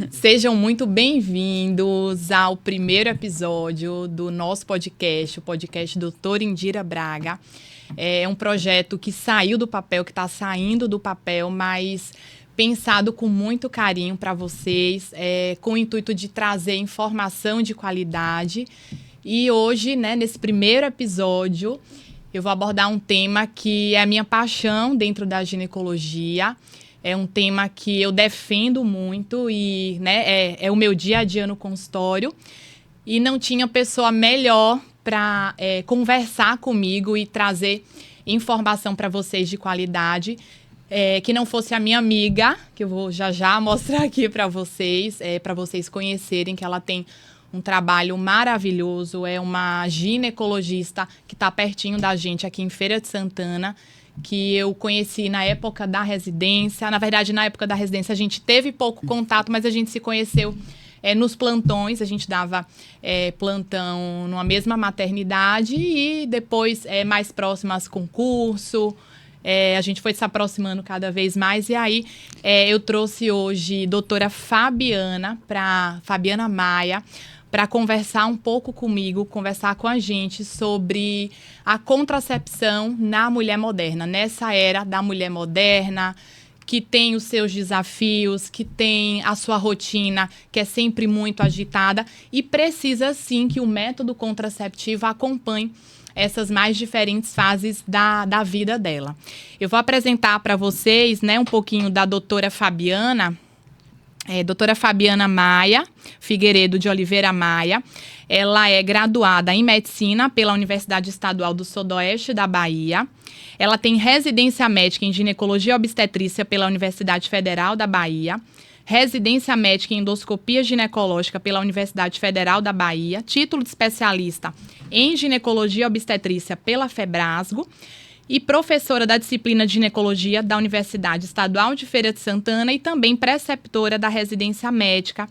Sejam muito bem-vindos ao primeiro episódio do nosso podcast, o podcast Doutora Indira Braga. É um projeto que saiu do papel, que está saindo do papel, mas pensado com muito carinho para vocês, com o intuito de trazer informação de qualidade. E hoje, nesse primeiro episódio, eu vou abordar um tema que é a minha paixão dentro da ginecologia. É um tema que eu defendo muito e é o meu dia a dia no consultório. E não tinha pessoa melhor para conversar comigo e trazer informação para vocês de qualidade, que não fosse a minha amiga, que eu vou já mostrar aqui para vocês conhecerem, que ela tem um trabalho maravilhoso, é uma ginecologista que está pertinho da gente aqui em Feira de Santana, que eu conheci na época da residência. Na verdade, na época da residência a gente teve pouco contato, mas a gente se conheceu nos plantões. A gente dava plantão numa mesma maternidade e depois mais próximas com curso. A gente foi se aproximando cada vez mais e aí eu trouxe hoje doutora Fabiana Maia, para conversar um pouco comigo, conversar com a gente sobre a contracepção na mulher moderna, nessa era da mulher moderna, que tem os seus desafios, que tem a sua rotina, que é sempre muito agitada e precisa sim que o método contraceptivo acompanhe essas mais diferentes fases da vida dela. Eu vou apresentar para vocês, um pouquinho da doutora Fabiana. Doutora Fabiana Maia, Figueiredo de Oliveira Maia. Ela é graduada em Medicina pela Universidade Estadual do Sudoeste da Bahia. Ela tem residência médica em Ginecologia e Obstetrícia pela Universidade Federal da Bahia. Residência médica em Endoscopia Ginecológica pela Universidade Federal da Bahia. Título de especialista em Ginecologia e Obstetrícia pela Febrasgo. E professora da disciplina de ginecologia da Universidade Estadual de Feira de Santana e também preceptora da residência médica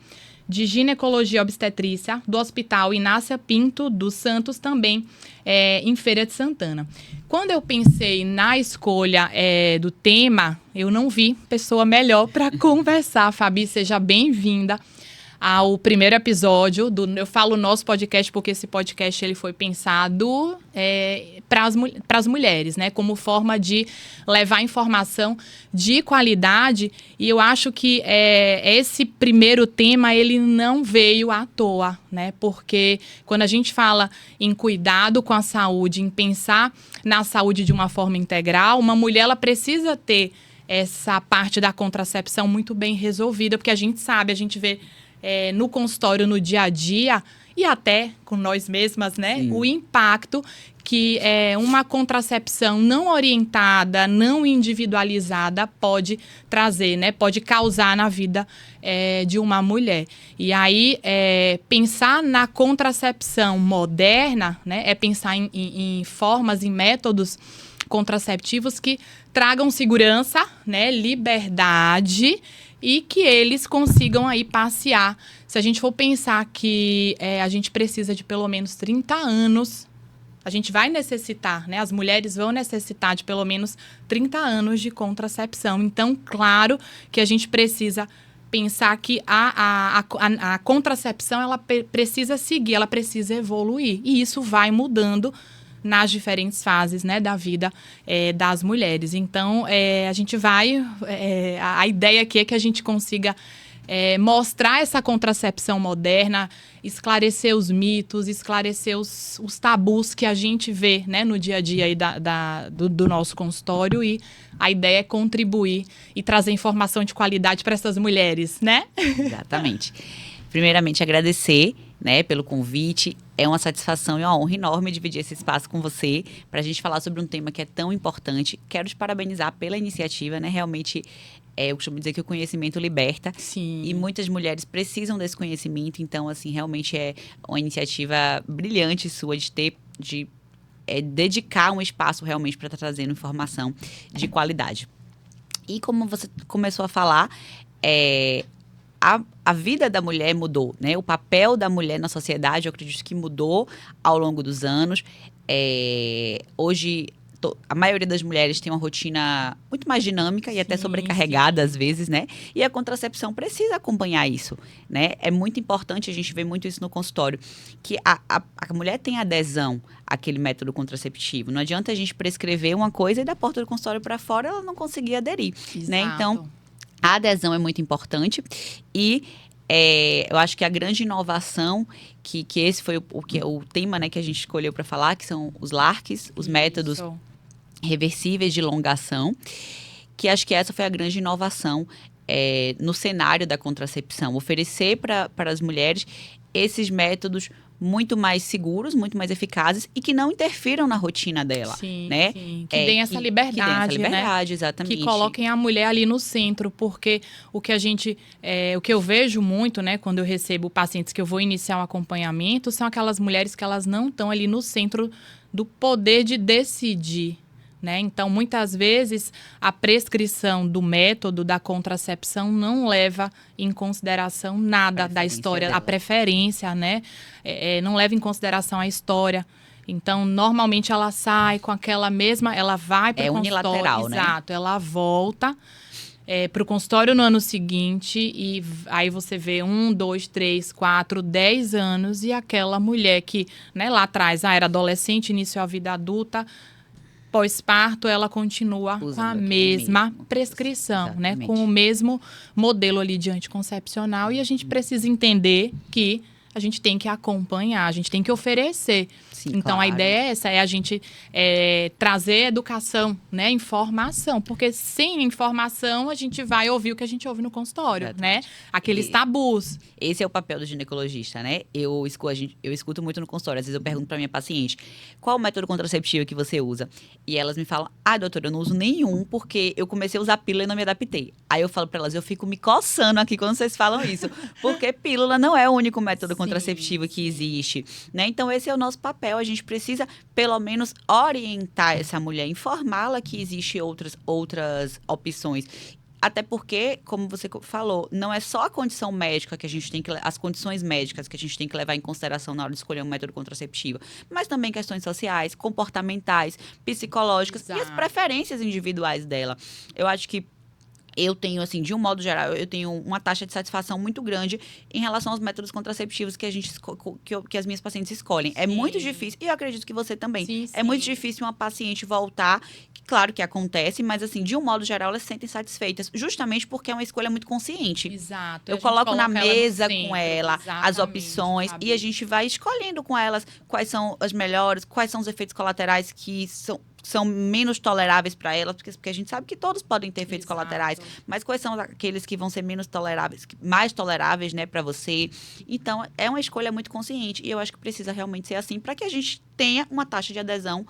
de ginecologia e obstetrícia do Hospital Inácia Pinto dos Santos, também em Feira de Santana. Quando eu pensei na escolha do tema, eu não vi pessoa melhor para conversar. Fabi, seja bem-vinda ao primeiro episódio eu falo nosso podcast porque esse podcast ele foi pensado para as mulheres, como forma de levar informação de qualidade. E eu acho que esse primeiro tema ele não veio à toa, porque quando a gente fala em cuidado com a saúde, em pensar na saúde de uma forma integral, uma mulher ela precisa ter essa parte da contracepção muito bem resolvida, porque a gente sabe, a gente vê no consultório, no dia a dia e até com nós mesmas, o impacto que uma contracepção não orientada, não individualizada pode trazer, pode causar na vida de uma mulher. E aí, pensar na contracepção moderna, é pensar em formas, em métodos contraceptivos que tragam segurança, liberdade e que eles consigam aí passear. Se a gente for pensar que a gente precisa de pelo menos 30 anos, a gente vai necessitar, as mulheres vão necessitar de pelo menos 30 anos de contracepção. Então, claro que a gente precisa pensar que a contracepção ela precisa seguir, ela precisa evoluir. E isso vai mudando nas diferentes fases, da vida das mulheres. Então, a gente vai... a ideia aqui é que a gente consiga mostrar essa contracepção moderna, esclarecer os mitos, esclarecer os tabus que a gente vê, no dia a dia aí do nosso consultório. E a ideia é contribuir e trazer informação de qualidade para essas mulheres, Exatamente. Primeiramente, agradecer, pelo convite. É uma satisfação e uma honra enorme dividir esse espaço com você para a gente falar sobre um tema que é tão importante. Quero te parabenizar pela iniciativa, Realmente, eu costumo dizer que o conhecimento liberta. Sim. E muitas mulheres precisam desse conhecimento. Então, assim, realmente é uma iniciativa brilhante sua de dedicar um espaço realmente para estar trazendo informação de qualidade. E como você começou a falar, a vida da mulher mudou, O papel da mulher na sociedade, eu acredito que mudou ao longo dos anos. Hoje a maioria das mulheres tem uma rotina muito mais dinâmica e até sobrecarregada às vezes, né? E a contracepção precisa acompanhar isso, né? É muito importante, a gente vê muito isso no consultório, que a mulher tem adesão àquele método contraceptivo. Não adianta a gente prescrever uma coisa e da porta do consultório para fora ela não conseguir aderir, né? Então, a adesão é muito importante e eu acho que a grande inovação, que esse foi o tema, né, que a gente escolheu para falar, que são os LARCs, os métodos reversíveis de elongação, que acho que essa foi a grande inovação no cenário da contracepção. Oferecer para as mulheres esses métodos muito mais seguros, muito mais eficazes e que não interfiram na rotina dela, né? Sim. Que deem essa liberdade, que deem essa liberdade, exatamente. Que coloquem a mulher ali no centro, porque o que eu vejo muito, né, quando eu recebo pacientes que eu vou iniciar um acompanhamento, são aquelas mulheres que elas não estão ali no centro do poder de decidir, né? Então, muitas vezes, a prescrição do método da contracepção não leva em consideração nada da história, dela. A preferência, né? Não leva em consideração a história. Então, normalmente, ela sai com aquela mesma... Ela vai para o consultório. Unilateral, né? Exato. Ela volta para o consultório no ano seguinte e aí você vê 1, 2, 3, 4, 10 anos e aquela mulher que, né, lá atrás era adolescente, iniciou a vida adulta... Pós-parto, ela continua com a mesma prescrição, né? Com o mesmo modelo ali de anticoncepcional. E a gente precisa entender que a gente tem que acompanhar, a gente tem que oferecer. Sim, então, claro. A ideia é essa, é a gente trazer educação, né? Informação. Porque sem informação, a gente vai ouvir o que a gente ouve no consultório, exatamente. Né? Aqueles tabus. Esse é o papel do ginecologista, né? Eu escuto muito no consultório. Às vezes eu pergunto para minha paciente, qual o método contraceptivo que você usa? E elas me falam, doutora, eu não uso nenhum, porque eu comecei a usar pílula e não me adaptei. Aí eu falo para elas, eu fico me coçando aqui quando vocês falam isso. Porque pílula não é o único método contraceptivo que existe, né? Então, esse é o nosso papel. A gente precisa, pelo menos, orientar essa mulher, informá-la que existem outras opções. Até porque, como você falou, não é só a condição médica que a gente tem que... As condições médicas que a gente tem que levar em consideração na hora de escolher um método contraceptivo, mas também questões sociais, comportamentais, psicológicas. Exato. E as preferências individuais dela. Eu acho que eu tenho, assim, de um modo geral, eu tenho uma taxa de satisfação muito grande em relação aos métodos contraceptivos que as minhas pacientes escolhem. Sim. É muito difícil, e eu acredito que você também. Sim. É muito difícil uma paciente voltar, claro que acontece, mas, assim, de um modo geral, elas se sentem satisfeitas, justamente porque é uma escolha muito consciente. Exato. Eu coloco na mesa com ela as opções e a gente vai escolhendo com elas quais são as melhores, quais são os efeitos colaterais que são menos toleráveis para elas, porque a gente sabe que todos podem ter efeitos colaterais, mas quais são aqueles que vão ser menos toleráveis, mais toleráveis, né, para você. Então, é uma escolha muito consciente e eu acho que precisa realmente ser assim para que a gente tenha uma taxa de adesão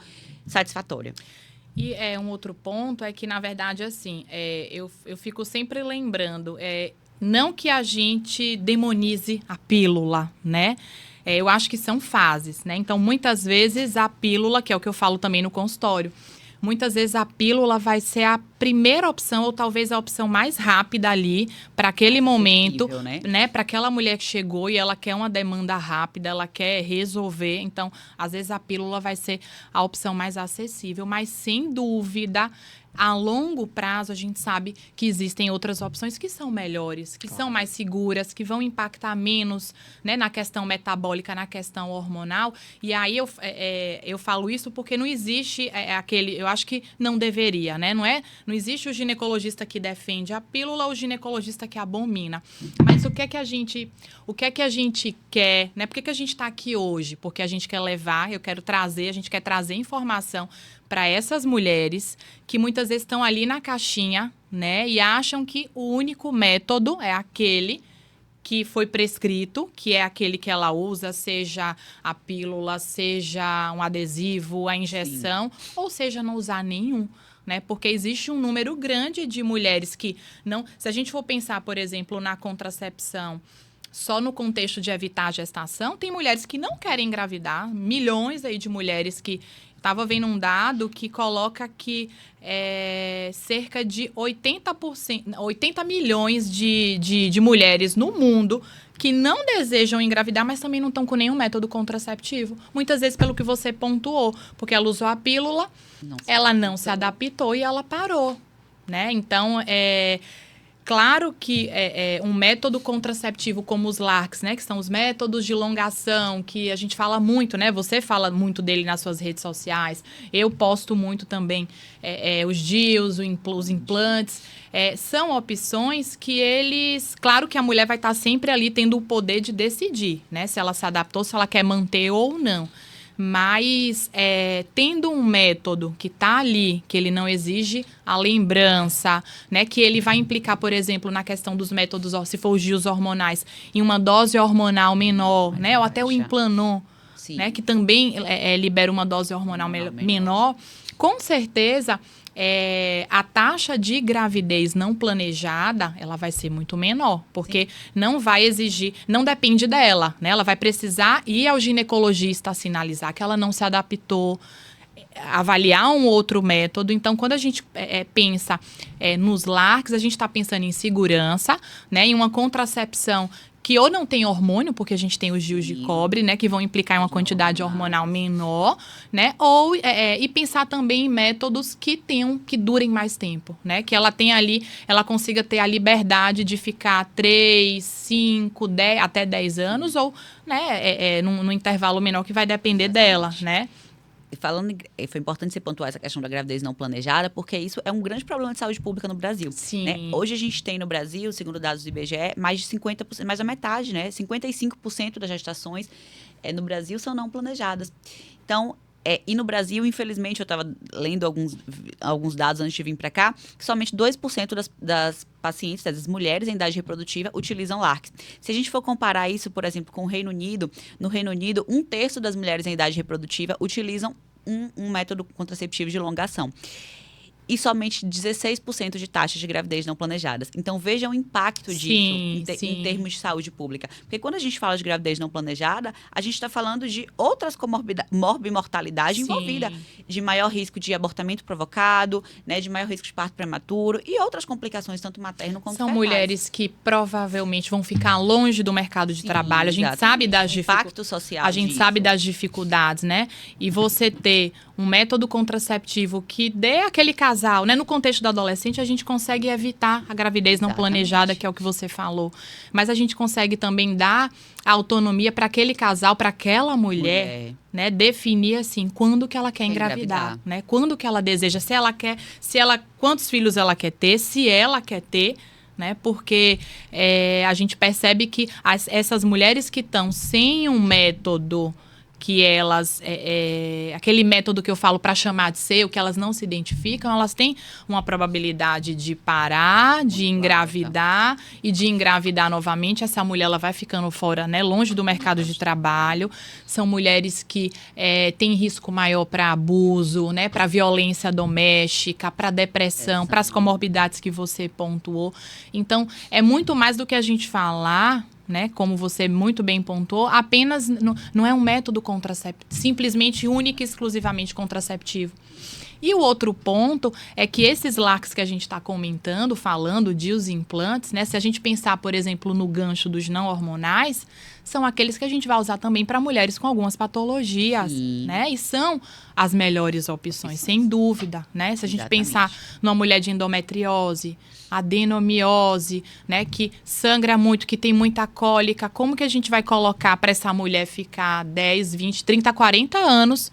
satisfatória. E um outro ponto é que, na verdade, assim, eu fico sempre lembrando, não que a gente demonize a pílula, né? Eu acho que são fases, né? Então, muitas vezes, a pílula, que é o que eu falo também no consultório, muitas vezes a pílula vai ser a primeira opção, ou talvez a opção mais rápida ali, para aquele momento, né? Para aquela mulher que chegou e ela quer uma demanda rápida, ela quer resolver. Então, às vezes, a pílula vai ser a opção mais acessível, mas, sem dúvida, a longo prazo, a gente sabe que existem outras opções que são melhores, que são mais seguras, que vão impactar menos, né, na questão metabólica, na questão hormonal. E aí eu falo isso porque não existe eu acho que não deveria, né? Não existe o ginecologista que defende a pílula ou o ginecologista que abomina. Mas o que é que a gente quer, né? Por que a gente está aqui hoje? Porque a gente quer levar, a gente quer trazer informação para essas mulheres que muitas vezes estão ali na caixinha, né? E acham que o único método é aquele que foi prescrito, que é aquele que ela usa, seja a pílula, seja um adesivo, a injeção, sim, ou seja, não usar nenhum. Né? Porque existe um número grande de mulheres que não... Se a gente for pensar, por exemplo, na contracepção, só no contexto de evitar a gestação, tem mulheres que não querem engravidar, milhões aí de mulheres que Estava vendo um dado que coloca que cerca de 80 milhões de mulheres no mundo que não desejam engravidar, mas também não estão com nenhum método contraceptivo. Muitas vezes pelo que você pontuou, porque ela usou a pílula, ela não se adaptou e ela parou, né? Então, claro que um método contraceptivo como os LARCs, né, que são os métodos de elongação, que a gente fala muito, né? Você fala muito dele nas suas redes sociais. Eu posto muito também os DIUs, os implantes. São opções que eles... Claro que a mulher vai estar sempre ali tendo o poder de decidir, né? Se ela se adaptou, se ela quer manter ou não. Mas tendo um método que está ali, que ele não exige a lembrança, né, que ele vai implicar, por exemplo, na questão dos métodos, se for os DIUs hormonais, em uma dose hormonal menor, né, ou até o Implanon, né, que também libera uma dose hormonal menor, com certeza... a taxa de gravidez não planejada, ela vai ser muito menor, porque não vai exigir, não depende dela, né? Ela vai precisar ir ao ginecologista sinalizar que ela não se adaptou, avaliar um outro método. Então, quando a gente pensa nos LARCs, a gente está pensando em segurança, né? Em uma contracepção que ou não tem hormônio, porque a gente tem os DIUs de cobre, né, que vão implicar em uma quantidade hormonal menor, né, ou e pensar também em métodos que durem mais tempo, né, que ela tenha ali, ela consiga ter a liberdade de ficar 3, 5, 10, até 10 anos, ou, né, num intervalo menor que vai depender dela, né. Falando, foi importante você pontuar essa questão da gravidez não planejada, porque isso é um grande problema de saúde pública no Brasil. Sim. Né? Hoje a gente tem no Brasil, segundo dados do IBGE, mais de 50%, mais da metade, né? 55% das gestações no Brasil são não planejadas. Então, e no Brasil, infelizmente, eu estava lendo alguns dados antes de vir para cá, que somente 2% das pacientes, das mulheres em idade reprodutiva, utilizam LARCs. Se a gente for comparar isso, por exemplo, com o Reino Unido, no Reino Unido, 1/3 das mulheres em idade reprodutiva utilizam um método contraceptivo de elongação. E somente 16% de taxas de gravidez não planejadas. Então, veja o impacto disso em termos de saúde pública. Porque quando a gente fala de gravidez não planejada, a gente está falando de outras morbimortalidade envolvida, de maior risco de abortamento provocado, né, de maior risco de parto prematuro e outras complicações, tanto materno quanto São fetais. mulheres que provavelmente vão ficar longe do mercado de trabalho. A gente sabe das impacto social. A gente sabe das dificuldades, né? E você ter um método contraceptivo que dê aquele casal, né? No contexto do adolescente, a gente consegue evitar a gravidez não planejada, que é o que você falou. Mas a gente consegue também dar autonomia para aquele casal, para aquela mulher, né? Definir, assim, quando que ela quer engravidar, né? Quando que ela deseja, quantos filhos ela quer ter, se ela quer ter, né? Porque a gente percebe que essas mulheres que estão sem um método que elas, aquele método que eu falo para chamar de ser, o que elas não se identificam, elas têm uma probabilidade de parar, de engravidar e de engravidar novamente. Essa mulher, ela vai ficando fora, né, longe do mercado de trabalho. São mulheres que têm risco maior para abuso, né, para violência doméstica, para depressão, para as comorbidades que você pontuou. Então, é muito mais do que a gente falar, né, como você muito bem pontuou, apenas não é um método contraceptivo, simplesmente único e exclusivamente contraceptivo. E o outro ponto é que esses LARCs que a gente está comentando, falando de os implantes, né, se a gente pensar, por exemplo, no gancho dos não hormonais, são aqueles que a gente vai usar também para mulheres com algumas patologias, né, e são as melhores opções, sem dúvida, né, se a gente pensar numa mulher de endometriose, adenomiose, né, que sangra muito, que tem muita cólica, como que a gente vai colocar para essa mulher ficar 10, 20, 30, 40 anos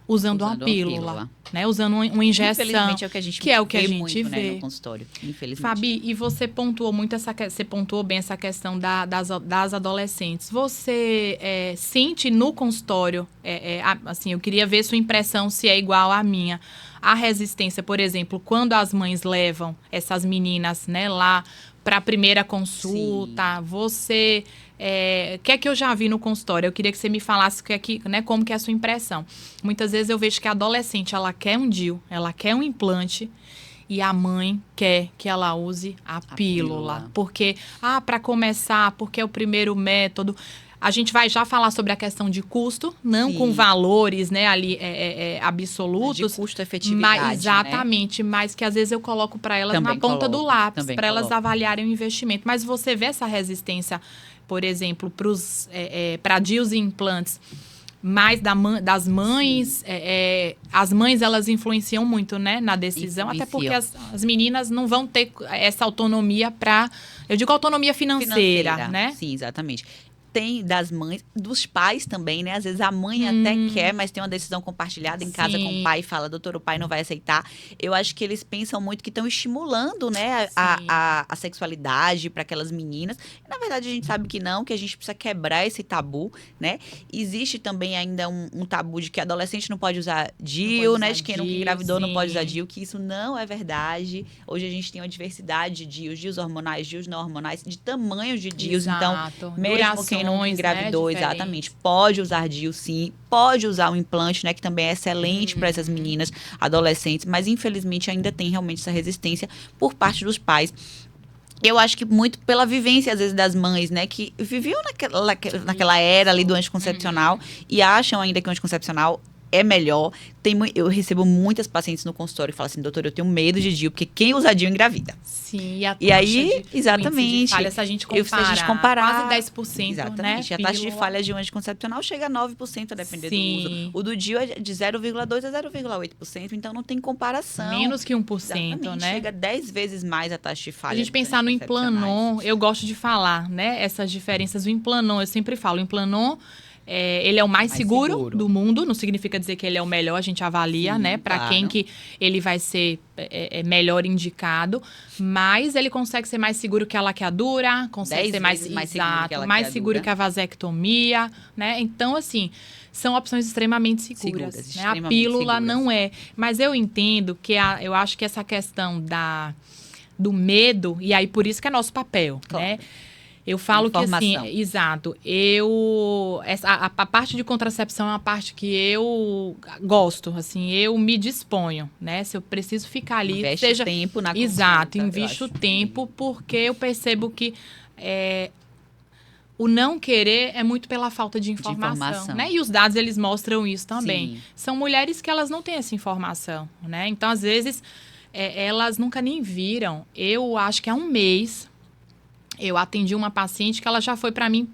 usando uma pílula, né, usando uma injeção, infelizmente é o que a gente vê, né, no consultório, infelizmente. Fabi, e você pontuou muito você pontuou bem essa questão das adolescentes. Você sente no consultório, assim, eu queria ver sua impressão se é igual à minha, a resistência, por exemplo, quando as mães levam essas meninas, né, lá para a primeira consulta, você... o que é que eu já vi no consultório? Eu queria que você me falasse né, como que é a sua impressão. Muitas vezes eu vejo que a adolescente, ela quer um DIU, ela quer um implante, e a mãe quer que ela use a pílula. Porque, para começar, porque é o primeiro método. A gente vai já falar sobre a questão de custo, não Sim. com valores, né, ali absolutos. De custo-efetividade, mas, exatamente, né? mas que às vezes eu coloco para elas Também na ponta do lápis, também para elas coloco. avaliarem o investimento. Mas você vê essa resistência, por exemplo, para DIUs e implantes, mais das mães, as mães elas influenciam muito, né, na decisão, até porque as meninas não vão ter essa autonomia eu digo autonomia financeira, né? Sim, exatamente. Tem das mães, dos pais também, né? Às vezes a mãe até quer, mas tem uma decisão compartilhada em casa com o pai e fala, doutor, o pai não vai aceitar. Eu acho que eles pensam muito que estão estimulando, né, a sexualidade para aquelas meninas. Na verdade, a gente sabe que não, que a gente precisa quebrar esse tabu, né? Existe também ainda um tabu de que adolescente não pode usar DIU, né? De quem nunca engravidou não pode usar DIU, que isso não é verdade. Hoje a gente tem uma diversidade de DIUs hormonais, DIUs não hormonais, de tamanhos de DIUs. Exato. Então, mesmo quem não engravidou, né, exatamente, pode usar DIU sim, pode usar o implante, né, que também é excelente para essas meninas adolescentes, mas infelizmente ainda tem realmente essa resistência por parte dos pais. Eu acho que muito pela vivência, às vezes, das mães, né? Que viviam naquela era ali do anticoncepcional e acham ainda que o anticoncepcional é melhor. Eu recebo muitas pacientes no consultório que falam assim, doutor, eu tenho medo de DIU, porque quem usa DIU engravida. Sim, e aí, exatamente. De falha, se a gente comparar, quase 10%, exatamente, né? A taxa de falha de um anticoncepcional chega a 9%, a depender do uso. O do DIU é de 0,2% a 0,8%, então não tem comparação. Menos que 1%, né? Chega 10 vezes mais a taxa de falha. A gente pensar no Implanon, eu gosto de falar, né? Essas diferenças. O Implanon, eu sempre falo, o Implanon... ele é o mais seguro do mundo, não significa dizer que ele é o melhor, a gente avalia, sim, né? Para quem que ele vai ser melhor indicado, mas ele consegue ser mais seguro que a laqueadura, consegue ser mais seguro que a vasectomia, né? Então, assim, são opções extremamente seguras. Né? A pílula não é. Mas eu entendo que eu acho que essa questão do medo, e aí por isso que é nosso papel, né? Eu falo que assim, exato, a parte de contracepção é uma parte que eu gosto, assim, eu me disponho, né? Se eu preciso ficar ali, investe tempo na consulta. Exato, invisto tempo, porque eu percebo que o não querer é muito pela falta de informação, né? E os dados, eles mostram isso também. Sim. São mulheres que elas não têm essa informação, né? Então, às vezes, elas nunca nem viram. Eu acho que há um mês... Eu atendi uma paciente que ela já foi para mim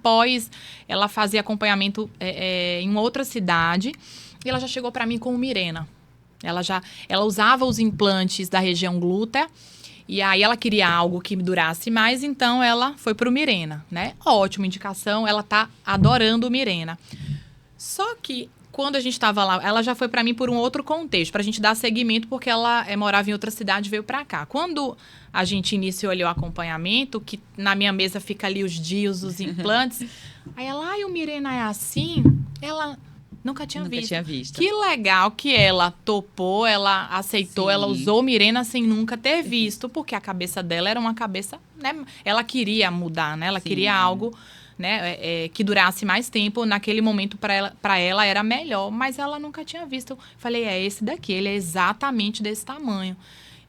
ela fazia acompanhamento em uma outra cidade e ela já chegou para mim com o Mirena. Ela usava os implantes da região glútea e aí ela queria algo que durasse mais, então ela foi para o Mirena, né? Ótima indicação, ela tá adorando o Mirena. Só que quando a gente estava lá, ela já foi para mim por um outro contexto, para a gente dar seguimento, porque ela morava em outra cidade e veio para cá. Quando a gente iniciou ali o acompanhamento, que na minha mesa fica ali os DIUs, os implantes, aí ela, o Mirena é assim? Ela nunca tinha visto. Que legal que ela topou, ela aceitou, sim, ela usou o Mirena sem nunca ter visto, porque a cabeça dela era uma cabeça, né? Ela queria mudar, né? Ela sim, queria algo... né, que durasse mais tempo, naquele momento para ela era melhor, mas ela nunca tinha visto. Falei, esse daqui, ele é exatamente desse tamanho.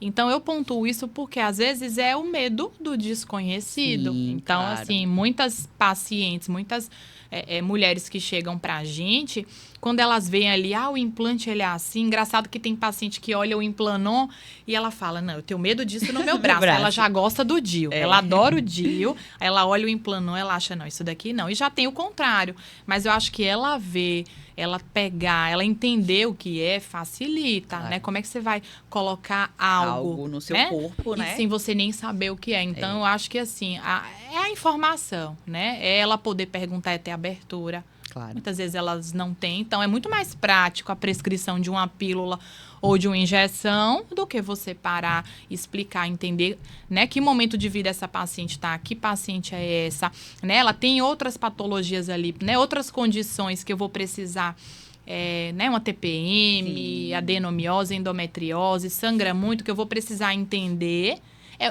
Então, eu pontuo isso porque, às vezes, é o medo do desconhecido. Sim, então, claro, assim, muitas pacientes, muitas mulheres que chegam pra gente, quando elas veem ali, o implante, ele é assim. Engraçado que tem paciente que olha o Implanon e ela fala, não, eu tenho medo disso no meu braço. Ela já gosta do DIU, ela adora o DIU, ela olha o Implanon, ela acha, não, isso daqui não. E já tem o contrário. Mas eu acho que ela vê, ela pegar, ela entender o que facilita, claro, né? Como é que você vai colocar algo no seu, né, corpo, né? E sem você nem saber o que é. Então, eu acho que, assim, é a informação, né? É ela poder perguntar e ter abertura. Claro. Muitas vezes elas não têm. Então, é muito mais prático a prescrição de uma pílula ou de uma injeção do que você parar, explicar, entender, né? Que momento de vida essa paciente está, que paciente é essa, né? Ela tem outras patologias ali, né? Outras condições que eu vou precisar, né? Uma TPM, sim, adenomiose, endometriose, sangra muito, que eu vou precisar entender.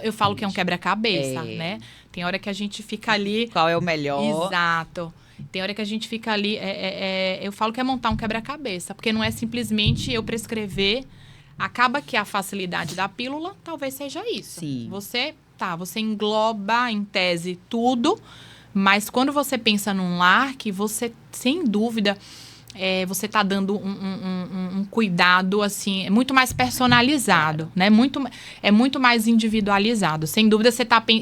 Eu falo que é um quebra-cabeça, né? Tem hora que a gente fica ali... Qual é o melhor? Exato. Tem hora que a gente fica ali, eu falo que é montar um quebra-cabeça, porque não é simplesmente eu prescrever. Acaba que a facilidade da pílula talvez seja isso. Sim. Você engloba em tese tudo, Mas quando você pensa num LARC, você, sem dúvida, você está dando um cuidado, assim, é muito mais personalizado, né? É muito mais individualizado. Sem dúvida,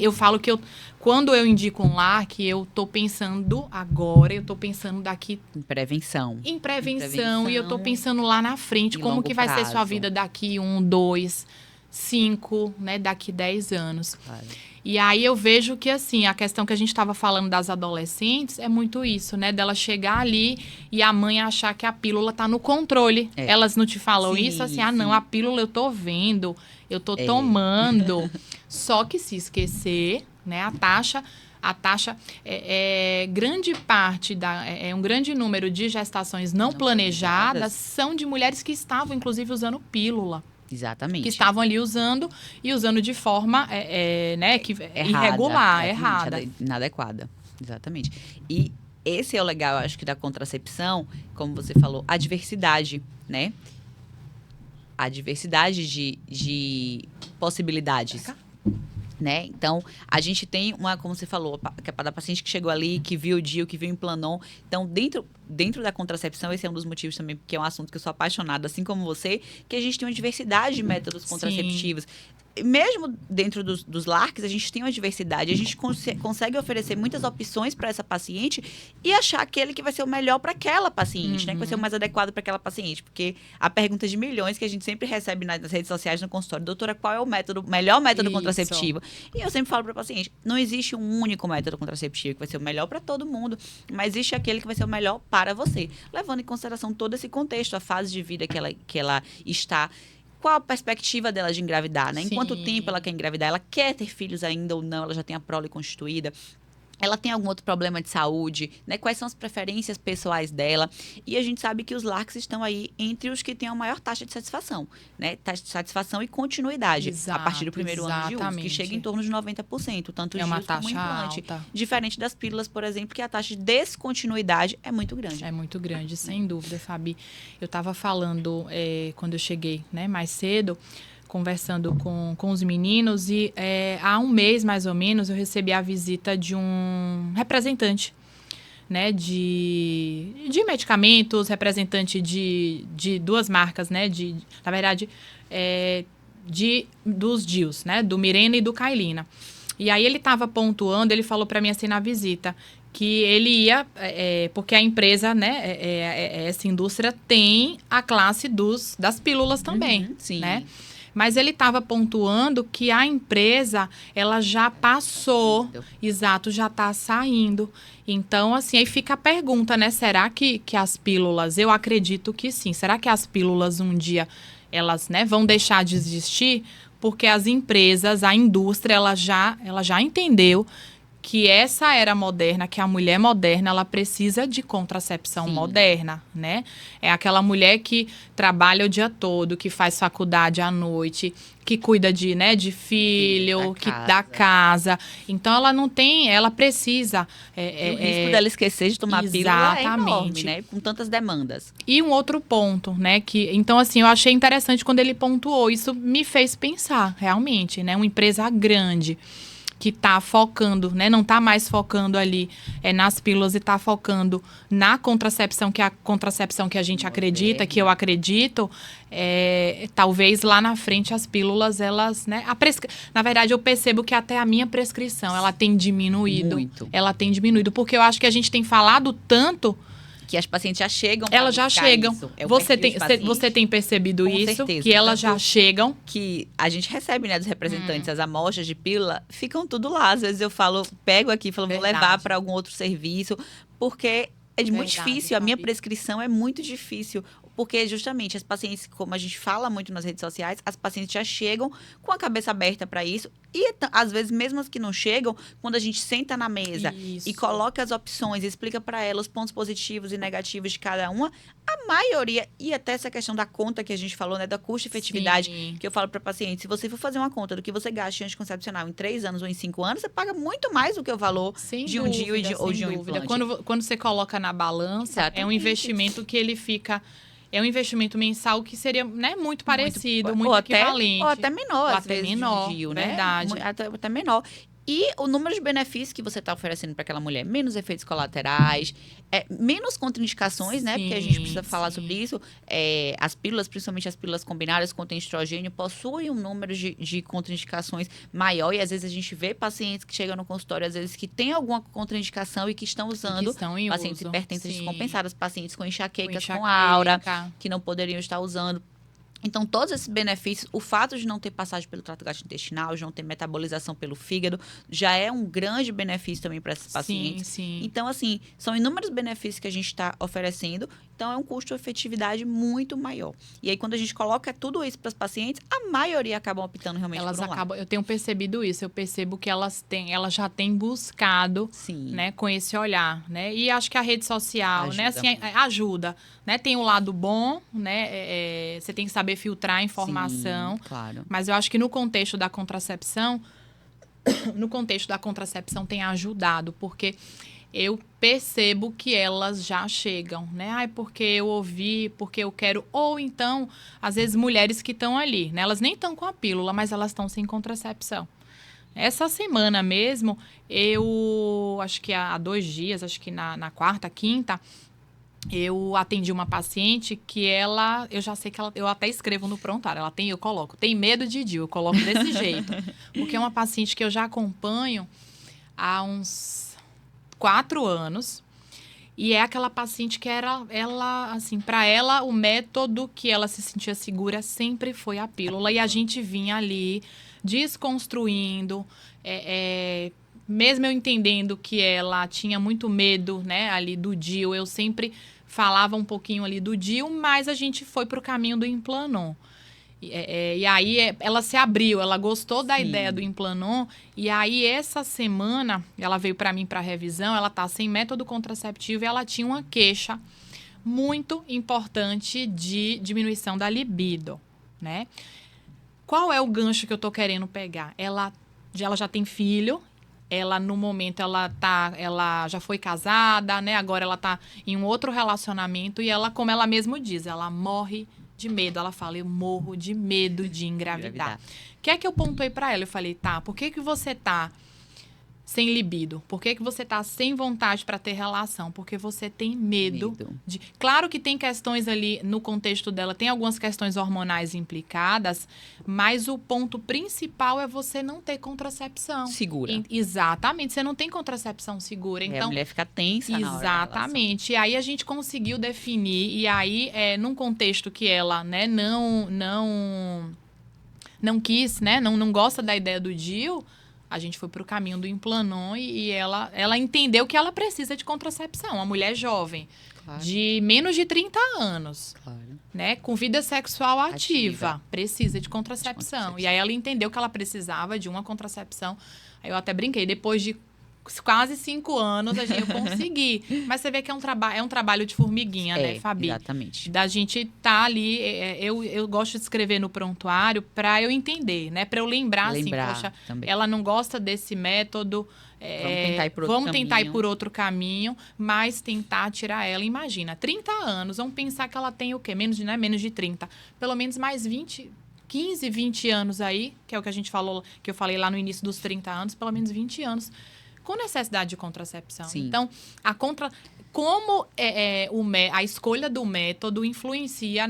eu falo que quando eu indico um LARC, eu estou pensando agora, eu estou pensando daqui... Em prevenção. Em prevenção, e eu estou pensando lá na frente, como que vai ser sua vida daqui 1, 2, 5, né? Daqui 10 anos. Claro. E aí eu vejo que, assim, a questão que a gente estava falando das adolescentes é muito isso, né? Dela chegar ali e a mãe achar que a pílula está no controle. Elas não te falam isso, assim, não, a pílula eu tô vendo, eu tô tomando. Só que se esquecer, né, a taxa grande parte um grande número de gestações não planejadas são de mulheres que estavam, inclusive, usando pílula. Exatamente. Que estavam ali usando de forma irregular, errada. Inadequada. Exatamente. E esse é o legal, eu acho que da contracepção, como você falou, a diversidade, né? A diversidade de possibilidades. Né? Então, a gente tem como você falou, a paciente que chegou ali, que viu o DIU, que viu o Implanon. Então, dentro da contracepção, esse é um dos motivos também, porque é um assunto que eu sou apaixonada, assim como você, que a gente tem uma diversidade de métodos contraceptivos. Mesmo dentro dos LARCs, a gente tem uma diversidade, a gente consegue oferecer muitas opções para essa paciente e achar aquele que vai ser o melhor para aquela paciente, né? Que vai ser o mais adequado para aquela paciente. Porque a pergunta de milhões que a gente sempre recebe nas redes sociais, no consultório: doutora, qual é o melhor método contraceptivo? E eu sempre falo para a paciente: não existe um único método contraceptivo que vai ser o melhor para todo mundo, mas existe aquele que vai ser o melhor para você, levando em consideração todo esse contexto, a fase de vida que ela está. Qual a perspectiva dela de engravidar, né? Em quanto tempo ela quer engravidar? Ela quer ter filhos ainda ou não? Ela já tem a prole constituída? Ela tem algum outro problema de saúde, né? Quais são as preferências pessoais dela? E a gente sabe que os LARCs estão aí entre os que têm a maior taxa de satisfação, né? Taxa de satisfação e continuidade. A partir do primeiro ano de uso, que chega em torno de 90%, tanto uma DIUs como implante. Alta. Diferente das pílulas, por exemplo, que a taxa de descontinuidade é muito grande. É muito grande, sem dúvida, Fabi. Eu estava falando, quando eu cheguei, né, mais cedo, conversando com os meninos, e há um mês, mais ou menos, eu recebi a visita de um representante, né, de medicamentos, representante de duas marcas, né, na verdade, dos DIUs, né, do Mirena e do Cailina. E aí ele estava pontuando, ele falou para mim assim na visita, que ele ia, porque a empresa, né, essa indústria tem a classe das pílulas também, sim. né? Mas ele estava pontuando que a empresa, ela já passou, exato, já está saindo. Então, assim, aí fica a pergunta, né? Será que as pílulas, eu acredito que sim. Será que as pílulas um dia, elas, né, vão deixar de existir? Porque as empresas, a indústria, ela já entendeu que essa era moderna, que a mulher moderna, ela precisa de contracepção moderna, né? É aquela mulher que trabalha o dia todo, que faz faculdade à noite, que cuida de filho, da casa. Então, ela não tem, ela precisa... o risco dela esquecer de tomar pílula é enorme, né? Com tantas demandas. E um outro ponto, né? Então, assim, eu achei interessante quando ele pontuou. Isso me fez pensar, realmente, né? Uma empresa grande que está focando, né, não está mais focando ali nas pílulas e está focando na contracepção, que é a contracepção que a gente acredita, que eu acredito, talvez lá na frente as pílulas, elas, né, na verdade eu percebo que até a minha prescrição, ela tem diminuído. Muito. Ela tem diminuído, porque eu acho que a gente tem falado tanto... Que as pacientes já chegam. Elas já chegam. Você tem percebido com isso? Certeza. Que elas já chegam. Que a gente recebe, né, dos representantes, as amostras de pílula, ficam tudo lá. Às vezes eu pego aqui e falo, vou levar para algum outro serviço, porque é muito difícil. A minha prescrição é muito difícil. Porque, justamente, as pacientes, como a gente fala muito nas redes sociais, as pacientes já chegam com a cabeça aberta para isso. E, às vezes, mesmo as que não chegam, quando a gente senta na mesa e coloca as opções, explica para elas os pontos positivos e negativos de cada uma, a maioria, e até essa questão da conta que a gente falou, né, da custo-efetividade, que eu falo para paciente, se você for fazer uma conta do que você gasta em anticoncepcional em 3 anos ou em 5 anos, você paga muito mais do que o valor de um DIU ou de um implante. Quando você coloca na balança, é um investimento que ele fica... É um investimento mensal que seria, né, muito parecido, muito equivalente. Ou até menor, ou até menor, DIU, né? Verdade. Até menor. E o número de benefícios que você está oferecendo para aquela mulher, menos efeitos colaterais, menos contraindicações, né? Porque a gente precisa falar sobre isso. As pílulas, principalmente as pílulas combinadas contém estrogênio, possuem um número de contraindicações maior. E às vezes a gente vê pacientes que chegam no consultório, às vezes que tem alguma contraindicação e que estão usando, pacientes hipertensas descompensadas, pacientes com enxaquecas, com aura, que não poderiam estar usando. Então, todos esses benefícios, o fato de não ter passagem pelo trato gastrointestinal, de não ter metabolização pelo fígado, já é um grande benefício também para esses pacientes. Sim. Então, assim, são inúmeros benefícios que a gente está oferecendo. Então, é um custo-efetividade muito maior. E aí, quando a gente coloca tudo isso para os pacientes, a maioria acabam optando realmente por um lado. Eu tenho percebido isso. Eu percebo que elas já têm buscado, né, com esse olhar, né? E acho que a rede social, ajuda, né, assim, ajuda, né? Tem o lado bom, né? Você tem que saber filtrar a informação. Sim, claro. Mas eu acho que no contexto da contracepção tem ajudado, porque eu percebo que elas já chegam, né? Ai, porque eu ouvi, porque eu quero. Ou então, às vezes, mulheres que estão ali, né? Elas nem estão com a pílula, mas elas estão sem contracepção. Essa semana mesmo, eu acho que há 2 dias, acho que na quarta, quinta, eu atendi uma paciente que eu já sei que eu até escrevo no prontuário, eu coloco, tem medo de DIU, eu coloco desse jeito. Porque é uma paciente que eu já acompanho há uns 4 anos. E é aquela paciente que assim, para ela, o método que ela se sentia segura sempre foi a pílula. E a gente vinha ali desconstruindo, mesmo eu entendendo que ela tinha muito medo, né, ali do DIU, eu sempre falava um pouquinho ali do DIU, mas a gente foi para o caminho do Implanon. E aí ela se abriu, ela gostou da ideia do Implanon. E aí essa semana ela veio para mim para revisão, ela tá sem método contraceptivo e ela tinha uma queixa muito importante de diminuição da libido, né? Qual é o gancho que eu tô querendo pegar? Ela já tem filho. Ela, no momento, ela já foi casada, né? Agora ela tá em um outro relacionamento e ela, como ela mesma diz, ela morre de medo. Ela fala, eu morro de medo de engravidar. O que é que eu pontuei pra ela? Eu falei, tá, por que você tá sem libido? Por que você tá sem vontade para ter relação? Porque você tem medo de... Claro que tem questões ali no contexto dela, tem algumas questões hormonais implicadas, mas o ponto principal é você não ter contracepção. Segura. Exatamente, você não tem contracepção segura. Então, a mulher fica tensa na hora da relação. Exatamente. E aí a gente conseguiu definir, e aí, num contexto que ela, né, não quis, né, não gosta da ideia do DIU, a gente foi para o caminho do Implanon e ela entendeu que ela precisa de contracepção. Uma mulher jovem, de menos de 30 anos, né, com vida sexual ativa, precisa de contracepção. E aí ela entendeu que ela precisava de uma contracepção. Aí eu até brinquei, depois de quase 5 anos eu consegui. Mas você vê que é um trabalho de formiguinha, né, Fabi? Exatamente. Da gente tá ali, eu gosto de escrever no prontuário para eu entender, né? Para eu lembrar assim, poxa, também. Ela não gosta desse método, vamos tentar ir por outro caminho, mas tentar tirar ela. Imagina, 30 anos, vamos pensar que ela tem o quê? Menos de 30. Pelo menos mais 15, 20 anos aí, que é o que a gente falou, que eu falei lá no início dos 30 anos, pelo menos 20 anos. Com necessidade de contracepção. Sim. Então, como a escolha do método influencia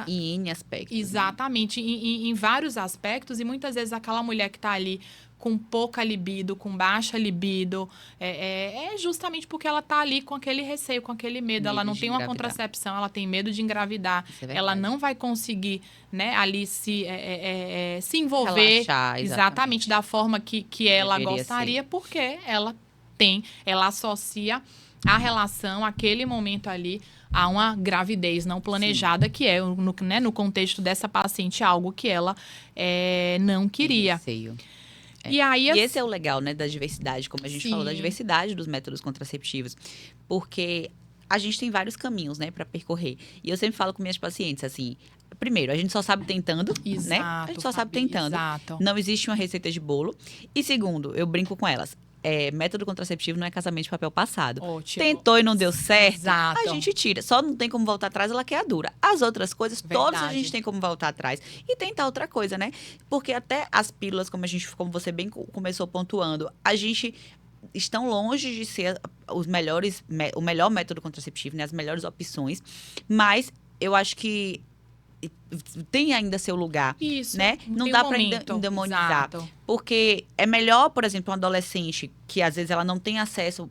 em N aspectos. Exatamente, né? em vários aspectos. E muitas vezes aquela mulher que está ali com pouca libido, com baixa libido, é justamente porque ela está ali com aquele receio, com aquele medo. Ela não tem uma contracepção, ela tem medo de engravidar. Ela não vai conseguir, né, ali se envolver. Relaxar, exatamente da forma que ela gostaria, porque ela associa a relação, aquele momento ali, a uma gravidez não planejada, que é, no contexto dessa paciente, algo que ela não queria. Receio. E aí, e esse é o legal, né, da diversidade, como a gente falou, da diversidade dos métodos contraceptivos. Porque a gente tem vários caminhos, né, para percorrer. E eu sempre falo com minhas pacientes, assim, primeiro, a gente só sabe tentando, né? A gente só sabe tentando. Exato. Não existe uma receita de bolo. E segundo, eu brinco com elas, método contraceptivo não é casamento de papel passado. Ótimo. Tentou e não deu certo, Exato. a gente tira. Só não tem como voltar atrás, ela quer a dura. As outras coisas, todas a Verdade. gente tem como voltar atrás. E tentar outra coisa, né? Porque até as pílulas, como você bem começou pontuando, a gente estão longe de ser o melhor método contraceptivo, né? As melhores opções. Mas eu acho que tem ainda seu lugar, Isso. né? Não tem dá um para momento. endemonizar. Exato. Porque é melhor, por exemplo, um adolescente que às vezes ela não tem acesso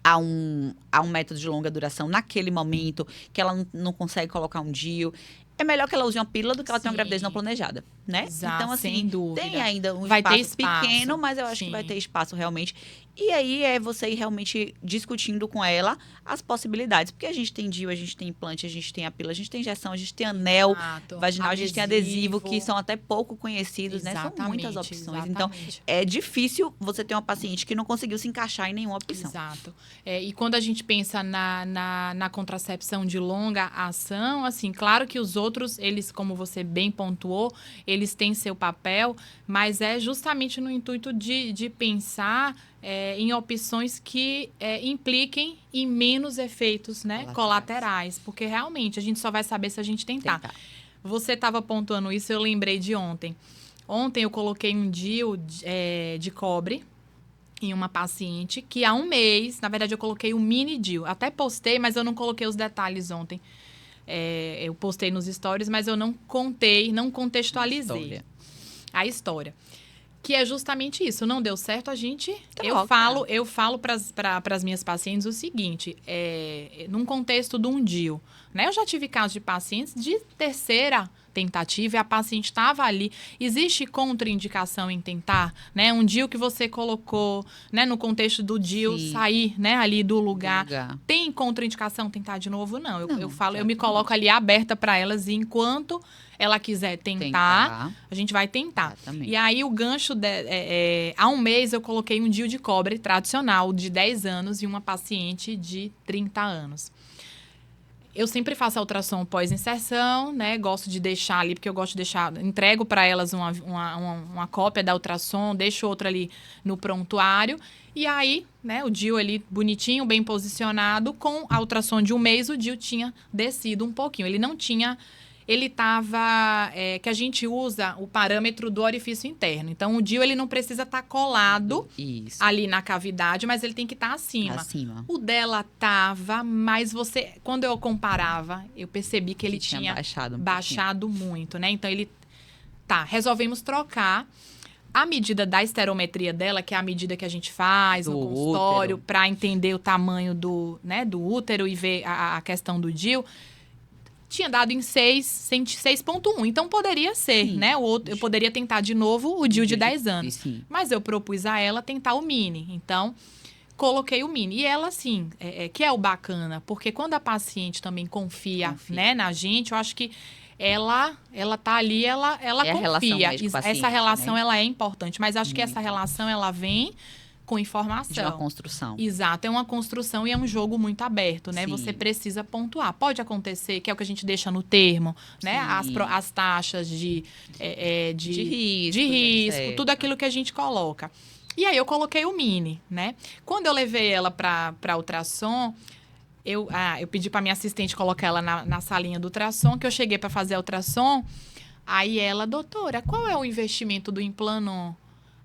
a um método de longa duração naquele momento, que ela não consegue colocar um DIU. É melhor que ela use uma pílula do que ela tenha uma Sim. gravidez não planejada, né? Exato, Então, assim, sem dúvida. tem ainda um Vai ter espaço espaço. pequeno, mas eu acho que vai Sim. ter espaço realmente. E aí é você ir realmente discutindo com ela as possibilidades. Porque a gente tem DIU, a gente tem implante, a gente tem a pílula, a gente tem injeção, a gente tem anel Exato. vaginal, a gente tem adesivo, que são até pouco conhecidos, né? São muitas opções. Então, é difícil você ter uma paciente que não conseguiu se encaixar em nenhuma opção. Exato. E quando a gente pensa na contracepção de longa ação, assim, claro que os outros, eles, como você bem pontuou, eles têm seu papel, mas é justamente no intuito de pensar em opções que impliquem em menos efeitos, né, colaterais. Porque realmente a gente só vai saber se a gente tentar. Você estava pontuando isso, eu lembrei de ontem. Ontem eu coloquei um DIU de cobre em uma paciente que há um mês, na verdade eu coloquei um mini DIU. Até postei, mas eu não coloquei os detalhes ontem. Eu postei nos stories, mas eu não contextualizei a história. Que é justamente isso. Não deu certo, a gente... Eu falo para as minhas pacientes o seguinte, num contexto de um DIU, né? Eu já tive casos de pacientes de terceira tentativa e a paciente estava ali. Existe contraindicação em tentar, né? Um DIU que você colocou, né, no contexto do DIU, sair, né, ali do lugar. Tem contraindicação tentar de novo? Não. Eu me coloco ali aberta para elas e enquanto ela quiser tentar, a gente vai tentar. Exatamente. E aí o gancho, há um mês eu coloquei um DIU de cobre tradicional de 10 anos e uma paciente de 30 anos. Eu sempre faço a ultrassom pós-inserção, né? Gosto de deixar ali, porque eu gosto de deixar... Entrego para elas uma cópia da ultrassom, deixo outra ali no prontuário. E aí, né, o DIU ali bonitinho, bem posicionado, com a ultrassom de um mês, o DIU tinha descido um pouquinho. Ele não tinha... Ele estava... que a gente usa o parâmetro do orifício interno. Então, o DIU, ele não precisa estar colado ali na cavidade, mas ele tem que estar acima. O dela estava, mas quando eu comparava, eu percebi que ele tinha baixado muito, né? Então, resolvemos trocar. A medida da esterometria dela, que é a medida que a gente faz no consultório para entender o tamanho do útero e ver a questão do DIU, tinha dado em 6,1. Então, poderia ser, né? Eu poderia tentar de novo o DIU de 10 anos. Mas eu propus a ela tentar o mini. Então, coloquei o mini. E ela, assim, que é o bacana. Porque quando a paciente também confia. Né, na gente, eu acho que ela tá ali, ela confia. Essa relação, né? Ela é importante. Mas acho que essa relação, ela vem... com informação. De uma construção. Exato, é uma construção e é um jogo muito aberto, né? Sim. Você precisa pontuar. Pode acontecer, que é o que a gente deixa no termo, né? As taxas de risco, tudo aquilo que a gente coloca. E aí eu coloquei o mini, né? Quando eu levei ela para ultrassom, eu pedi para minha assistente colocar ela na salinha do ultrassom, que eu cheguei para fazer a ultrassom, aí ela, doutora, qual é o investimento do Implanon?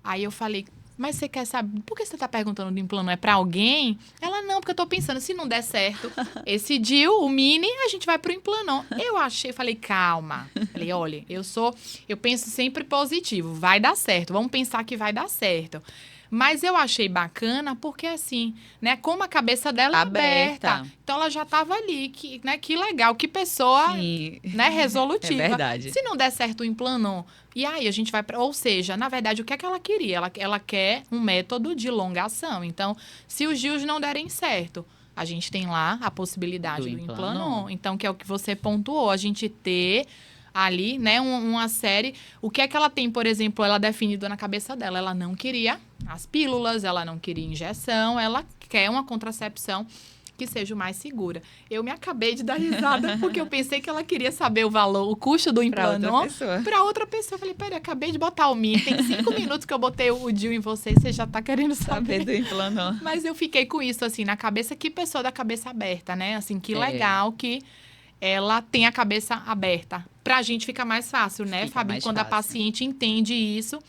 Aí eu falei... Mas você quer saber, por que você está perguntando do Implanon? É para alguém? Ela, não, porque eu estou pensando, se não der certo esse DIU, o mini, a gente vai para o Implanon. Falei, calma. Falei, olha, eu penso sempre positivo, vai dar certo, vamos pensar que vai dar certo. Mas eu achei bacana porque, assim, né, como a cabeça dela é aberta. Então, ela já estava ali, que legal, que pessoa, né, resolutiva. É verdade. Se não der certo o Implanon, e aí a gente vai... Ou seja, na verdade, o que é que ela queria? Ela quer um método de longa ação. Então, se os DIUs não derem certo, a gente tem lá a possibilidade do Implanon. Então, que é o que você pontuou, a gente ter... ali, né, uma série. O que é que ela tem, por exemplo, ela definido na cabeça dela? Ela não queria as pílulas, ela não queria injeção, ela quer uma contracepção que seja o mais segura. Eu me acabei de dar risada porque eu pensei que ela queria saber o valor, o custo do Implanon para outra pessoa. Eu falei, peraí, acabei de botar o Mi, tem 5 minutos que eu botei o DIU em você já tá querendo saber do Implanon. Mas eu fiquei com isso, assim, na cabeça. Que pessoa da cabeça aberta, né? Assim, que legal que ela tem a cabeça aberta. Pra gente fica mais fácil, né, Fabi? Quando a paciente entende isso.